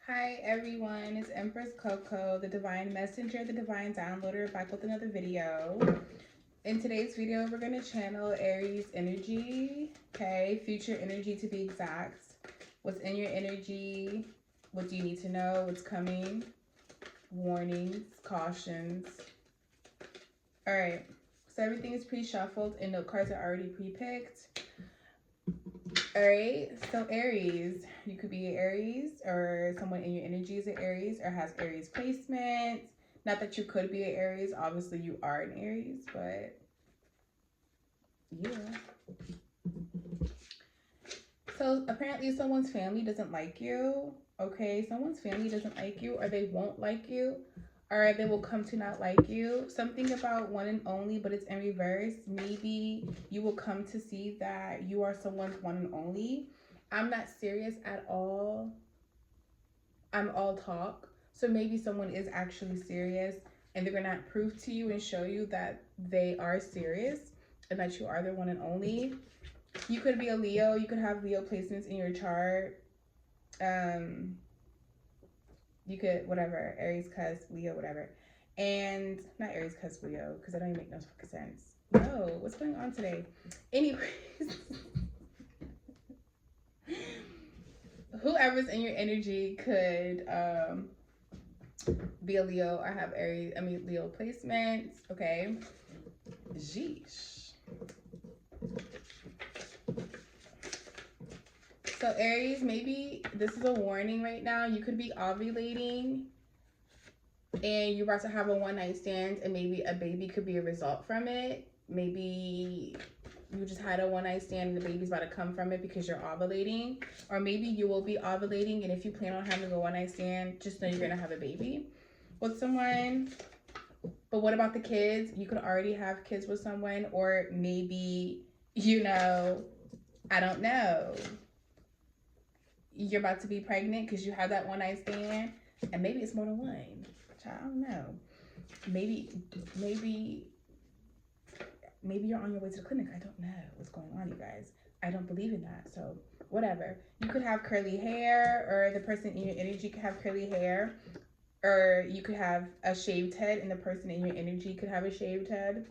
Hi everyone, it's Empress Coco, the Divine Messenger, the Divine Downloader, back with another video. In today's video, we're going to channel Aries energy, okay? Future energy to be exact. What's in your energy? What do you need to know? What's coming? Warnings, cautions. All right, so everything is pre-shuffled and note cards are already pre-picked. All right, so Aries, you could be an Aries or someone in your energy is an Aries or has Aries placement. Not that you could be an Aries, obviously you are an Aries, but yeah. So apparently someone's family doesn't like you, okay? Someone's family doesn't like you, or they won't like you, or they will come to not like you. Something about one and only, but it's in reverse. Maybe you will come to see that you are someone's one and only. I'm not serious at all. I'm all talk. So maybe someone is actually serious and they're going to prove to you and show you that they are serious and that you are their one and only. You could be a Leo. You could have Leo placements in your chart. You could, whatever, Aries, cusp, Leo, whatever. And not Aries, cusp, Leo, because that don't even make no fucking sense. No, what's going on today? Anyways, whoever's in your energy could be a Leo or have Leo placements, okay? Jeesh. So Aries, maybe this is a warning right now. You could be ovulating and you're about to have a one-night stand and maybe a baby could be a result from it. Maybe you just had a one-night stand and the baby's about to come from it because you're ovulating. Or maybe you will be ovulating and if you plan on having a one-night stand, just know you're going to have a baby with someone. But what about the kids? You could already have kids with someone, or maybe, I don't know. You're about to be pregnant because you had that one night stand, and maybe it's more than one. I don't know. Maybe you're on your way to the clinic. I don't know what's going on, you guys. I don't believe in that. So whatever. You could have curly hair, or the person in your energy could have curly hair, or you could have a shaved head and the person in your energy could have a shaved head.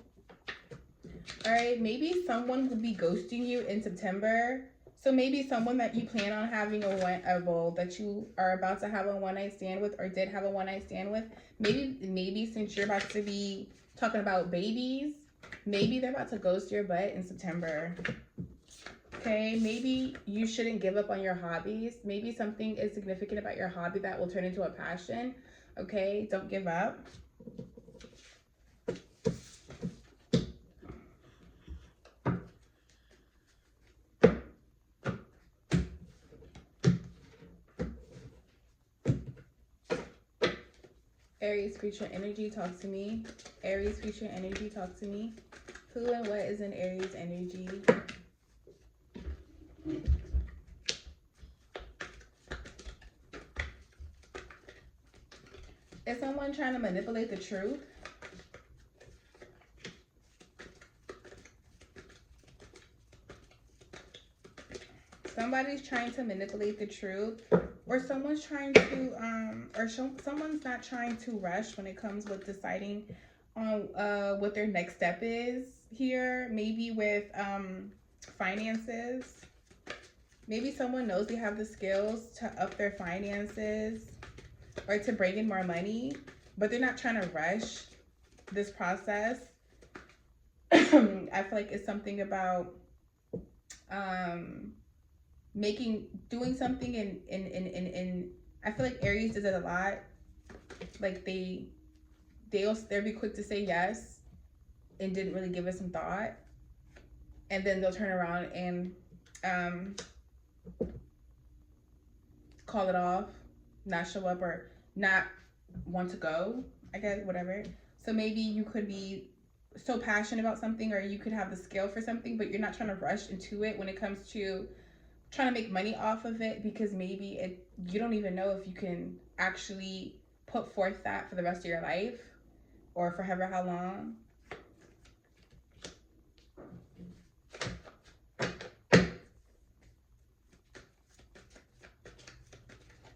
All right, maybe someone would be ghosting you in September. So maybe someone that you plan on having that you are about to have a one-night stand with, or did have a one-night stand with, maybe since you're about to be talking about babies, maybe they're about to ghost your butt in September. Okay, maybe you shouldn't give up on your hobbies. Maybe something is significant about your hobby that will turn into a passion. Okay, don't give up. Aries, future energy, talk to me. Aries, future energy, talk to me. Who and what is in Aries energy? Is someone trying to manipulate the truth? Somebody's trying to manipulate the truth, or someone's trying to, someone's not trying to rush when it comes with deciding on what their next step is here. Maybe with finances. Maybe someone knows they have the skills to up their finances or to bring in more money, but they're not trying to rush this process. I feel like it's something about doing something in I feel like Aries does it a lot. Like they'll be quick to say yes and didn't really give it some thought, and then they'll turn around and call it off, not show up, or not want to go, I guess, whatever. So maybe you could be so passionate about something, or you could have the skill for something, but you're not trying to rush into it when it comes to trying to make money off of it, because maybe you don't even know if you can actually put forth that for the rest of your life or for however how long.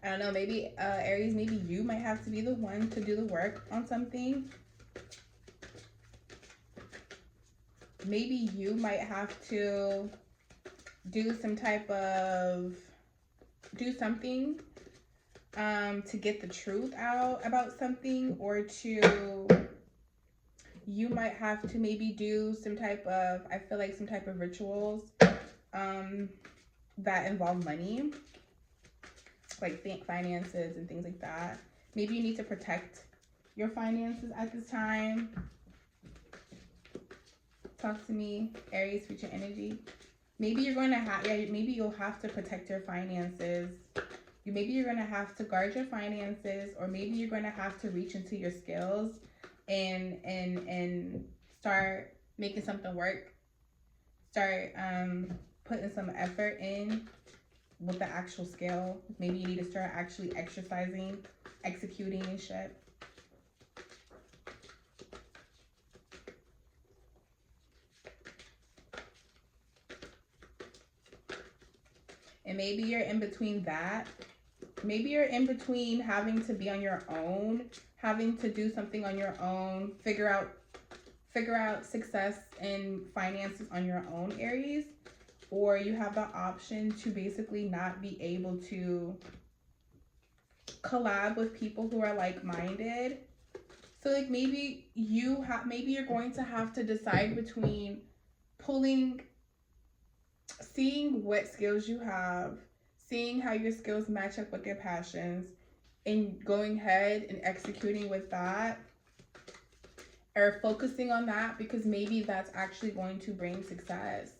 I don't know, maybe Aries, maybe you might have to be the one to do the work on something. Maybe you might have to do some type of, do something to get the truth out about something, or to, you might have to maybe do some type of, I feel like some type of rituals that involve money, like finances and things like that. Maybe you need to protect your finances at this time. Talk to me, Aries, future energy. Maybe you're going to have, yeah, maybe you'll have to protect your finances. Maybe you're going to have to guard your finances, or maybe you're going to have to reach into your skills and start making something work. Start putting some effort in with the actual skill. Maybe you need to start actually exercising, executing and shit. And maybe you're in between that. Maybe you're in between having to be on your own, having to do something on your own, figure out success and finances on your own, Aries. Or you have the option to basically not be able to collab with people who are like-minded. So like maybe you're going to have to decide between seeing what skills you have, seeing how your skills match up with your passions, and going ahead and executing with that, or focusing on that, because maybe that's actually going to bring success.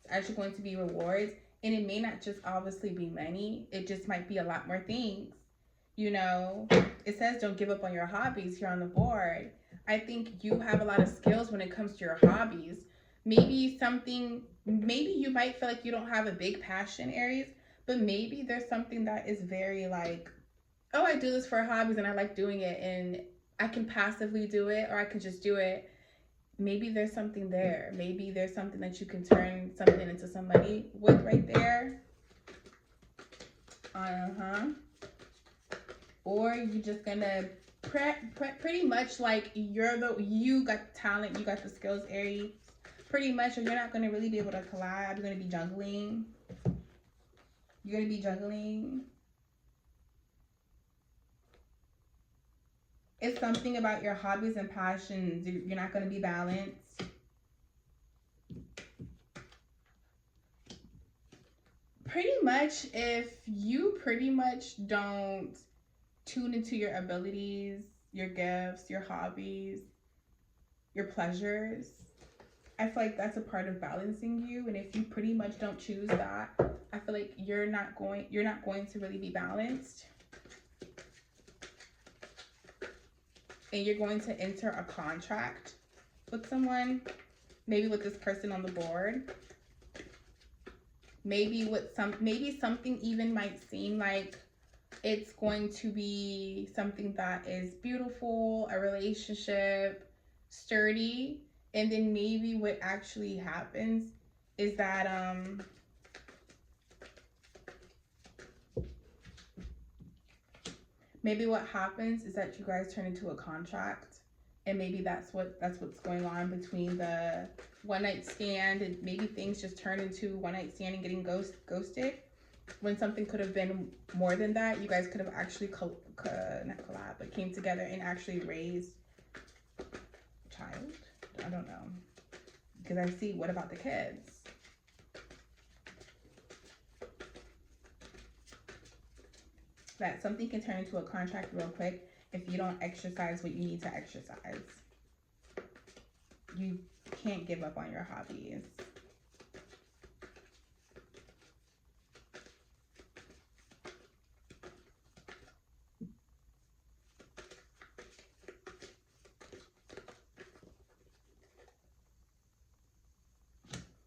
It's actually going to be rewards, and it may not just obviously be money. It just might be a lot more things. You know, it says don't give up on your hobbies here on the board. I think you have a lot of skills when it comes to your hobbies. Maybe you might feel like you don't have a big passion, Aries, but maybe there's something that is very like, oh, I do this for hobbies and I like doing it, and I can passively do it, or I can just do it. Maybe there's something there. Maybe there's something that you can turn something into some money with right there. Or you're just gonna pretty much like you got the talent, you got the skills, Aries. Pretty much, or you're not gonna really be able to collab. You're gonna be juggling. It's something about your hobbies and passions. You're not gonna be balanced. Pretty much, if you pretty much don't tune into your abilities, your gifts, your hobbies, your pleasures, I feel like that's a part of balancing you. And if you pretty much don't choose that, I feel like you're not going to really be balanced. And you're going to enter a contract with someone, maybe with this person on the board. Maybe something even might seem like it's going to be something that is beautiful, a relationship, sturdy, and then maybe what actually happens is that maybe what happens is that you guys turn into a contract, and maybe that's what's going on between the one night stand, and maybe things just turn into one night stand and getting ghosted, when something could have been more than that. You guys could have actually not collab, but came together and actually raised a child. I don't know, because I see, what about the kids? That something can turn into a contract real quick if you don't exercise what you need to exercise. You can't give up on your hobbies.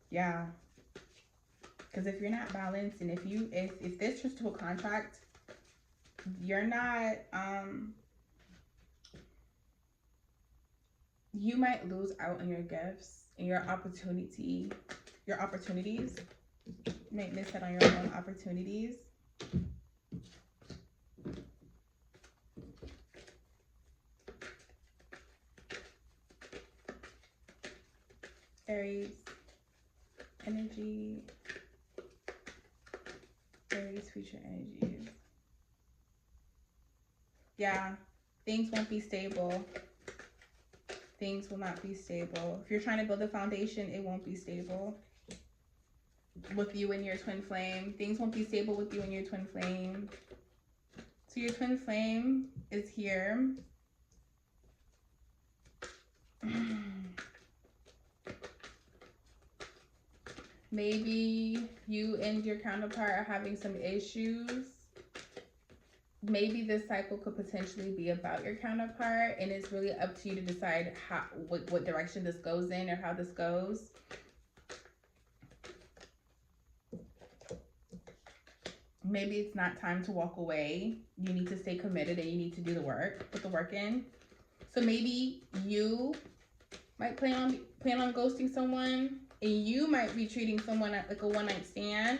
Yeah, because if you're not balanced, and if this turns to a contract, you're not you might lose out on your gifts and your opportunities. You might miss out on your own opportunities. Aries energy. Aries future energies. Yeah, things won't be stable. Things will not be stable. If you're trying to build a foundation, it won't be stable with you and your twin flame. Things won't be stable with you and your twin flame. So your twin flame is here. Maybe you and your counterpart are having some issues. Maybe this cycle could potentially be about your counterpart, and it's really up to you to decide what direction this goes in or how this goes. Maybe it's not time to walk away. You need to stay committed and you need to do the work, put the work in. So maybe you might plan on ghosting someone, and you might be treating someone like a one-night stand,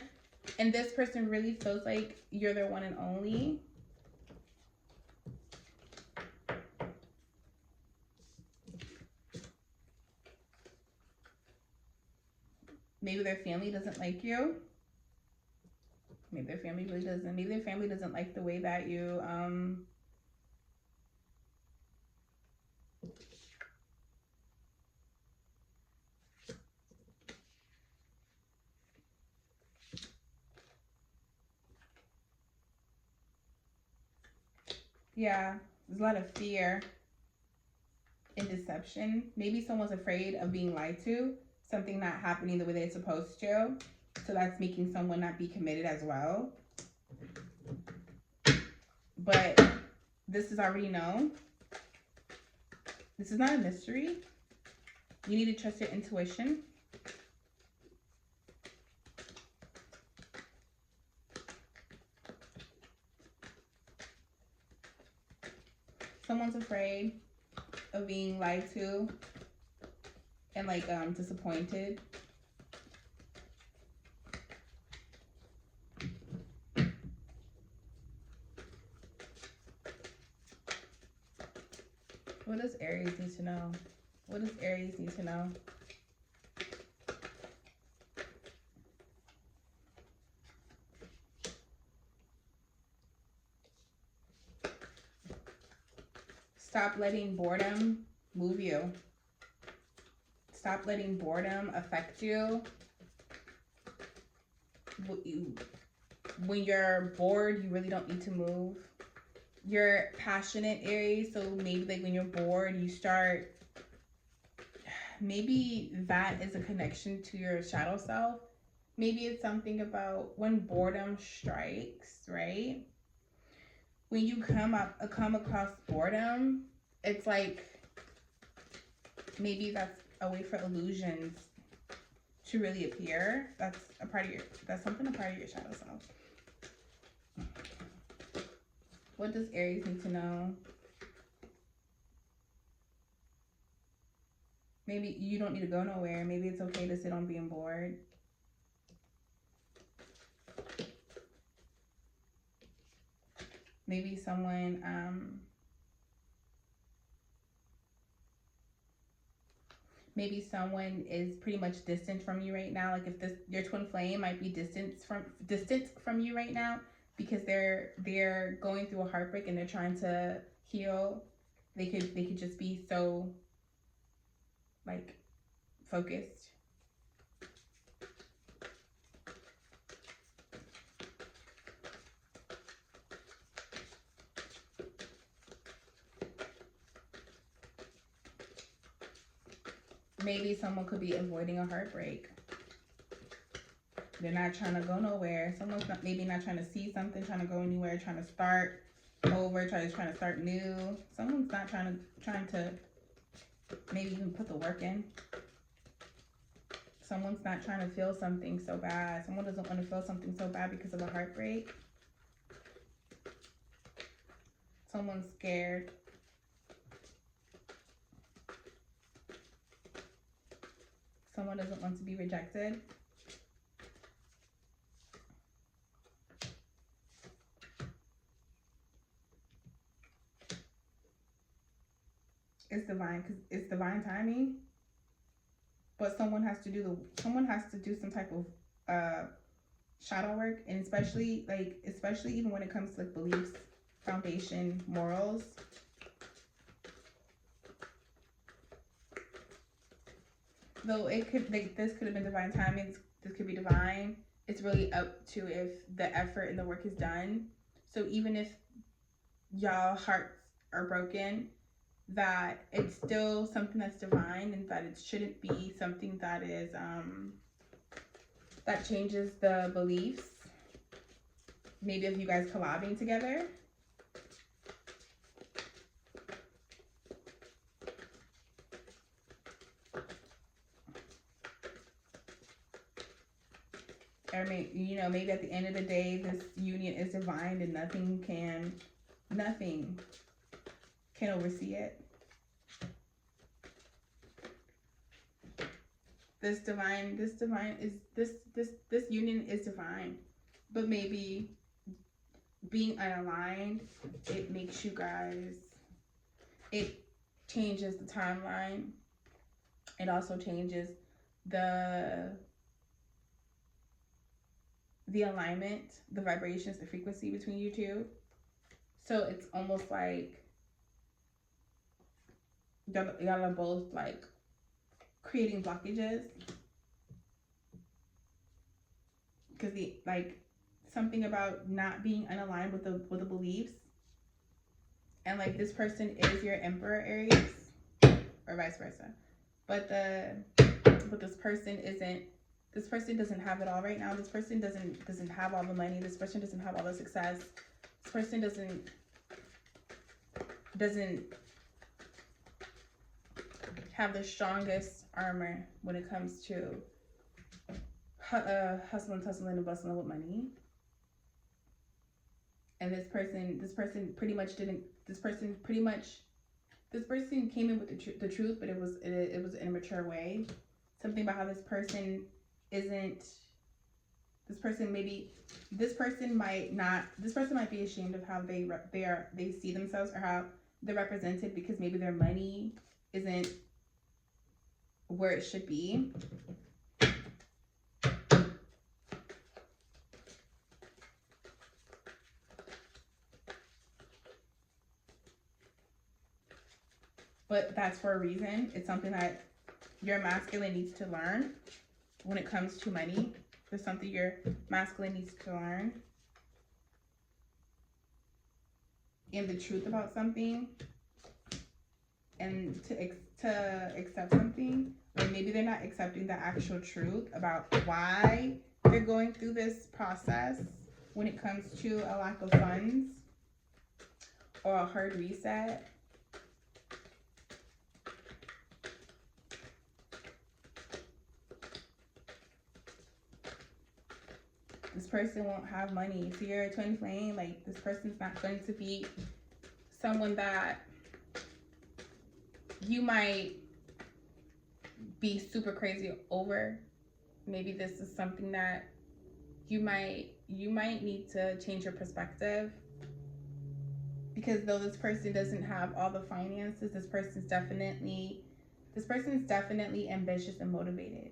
and this person really feels like you're their one and only. Maybe their family doesn't like you. Maybe their family really doesn't. Maybe their family doesn't like the way that you yeah, there's a lot of fear and deception. Maybe someone's afraid of being lied to, something not happening the way they're supposed to. So that's making someone not be committed as well. But this is already known. This is not a mystery. You need to trust your intuition. Someone's afraid of being lied to and like disappointed. What does Aries need to know? What does Aries need to know? Stop letting boredom move you. Stop letting boredom affect you. When you're bored, you really don't need to move. You're passionate, Aries, so maybe like when you're bored, you start, maybe that is a connection to your shadow self. Maybe it's something about when boredom strikes, right? When you come across boredom, it's like maybe that's a way for illusions to really appear. That's a part of your shadow self. What does Aries need to know? Maybe you don't need to go nowhere. Maybe it's okay to sit on being bored. Maybe someone is pretty much distant from you right now. Like if your twin flame might be distant from you right now because they're going through a heartbreak and they're trying to heal. They could just be so like focused. Maybe someone could be avoiding a heartbreak. They're not trying to go nowhere. Someone's maybe not trying to see something, trying to go anywhere, trying to start over, trying to start new. Someone's not trying to maybe even put the work in. Someone's not trying to feel something so bad. Someone doesn't want to feel something so bad because of a heartbreak. Someone's scared. Someone doesn't want to be rejected. It's divine because it's divine timing. but someone has to do some type of shadow work, and especially even when it comes to like beliefs, foundation, morals. Though it could, like, this could have been divine timing, this could be divine. It's really up to if the effort and the work is done. So even if y'all hearts are broken, that it's still something that's divine, and that it shouldn't be something that is that changes the beliefs. Maybe of you guys collabing together. Or maybe at the end of the day, this union is divine and nothing can oversee it. This union is divine, but maybe being unaligned, it makes you guys, it changes the timeline. It also changes the alignment, the vibrations, the frequency between you two. So it's almost like y'all are both like creating blockages, because something about not being unaligned with the beliefs, and like this person is your Emperor Aries, or vice versa, but this person isn't. This person doesn't have it all right now. This person doesn't have all the money. This person doesn't have all the success. This person doesn't have the strongest armor when it comes to hustling and bustling with money. And this person pretty much came in with the truth, but it was in a mature way. Something about how this person might be ashamed of how they see themselves, or how they're represented, because maybe their money isn't where it should be. But that's for a reason. It's something that your masculine needs to learn when it comes to money. There's something your masculine needs to learn. And the truth about something. And to accept something. Or maybe they're not accepting the actual truth about why they're going through this process when it comes to a lack of funds or a hard reset. This person won't have money. So you're a twin flame. Like, this person's not going to be someone that you might be super crazy over. Maybe this is something that you might need to change your perspective. Because though this person doesn't have all the finances, this person's definitely ambitious and motivated.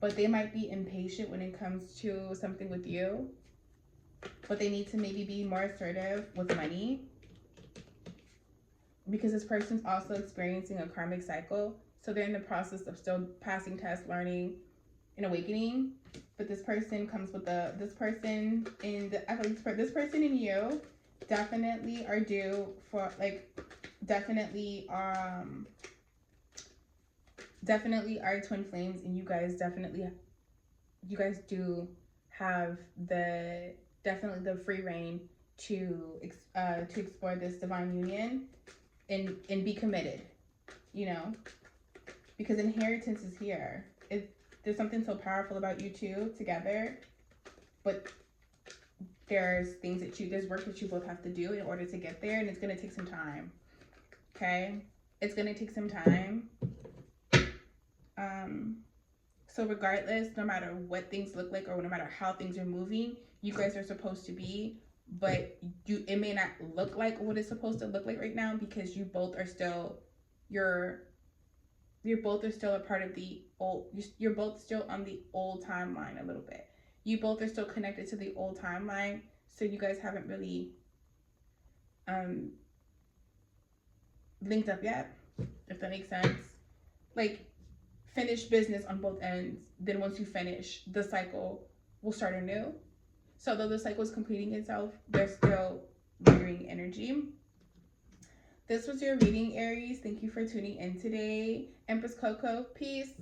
But they might be impatient when it comes to something with you. But they need to maybe be more assertive with money. Because this person's also experiencing a karmic cycle. So they're in the process of still passing tests, learning, and awakening. But this person comes with this person in you definitely are due for, like, definitely are twin flames, and you guys do have the free reign to explore this divine union and be committed, because inheritance is here. There's something so powerful about you two together, but there's work that you both have to do in order to get there, and it's going to take some time. Okay? It's going to take some time. So regardless, no matter what things look like, or no matter how things are moving, you guys are supposed to be, but it may not look like what it's supposed to look like right now, because you both are still, you're you're both are still a part of the old, you're both still on the old timeline a little bit. You both are still connected to the old timeline, so you guys haven't really um linked up yet, if that makes sense. Like, finish business on both ends. Then once you finish, the cycle will start anew. So though the cycle is completing itself, there's still lingering energy. This was your reading, Aries. Thank you for tuning in today. Empress Coco, peace.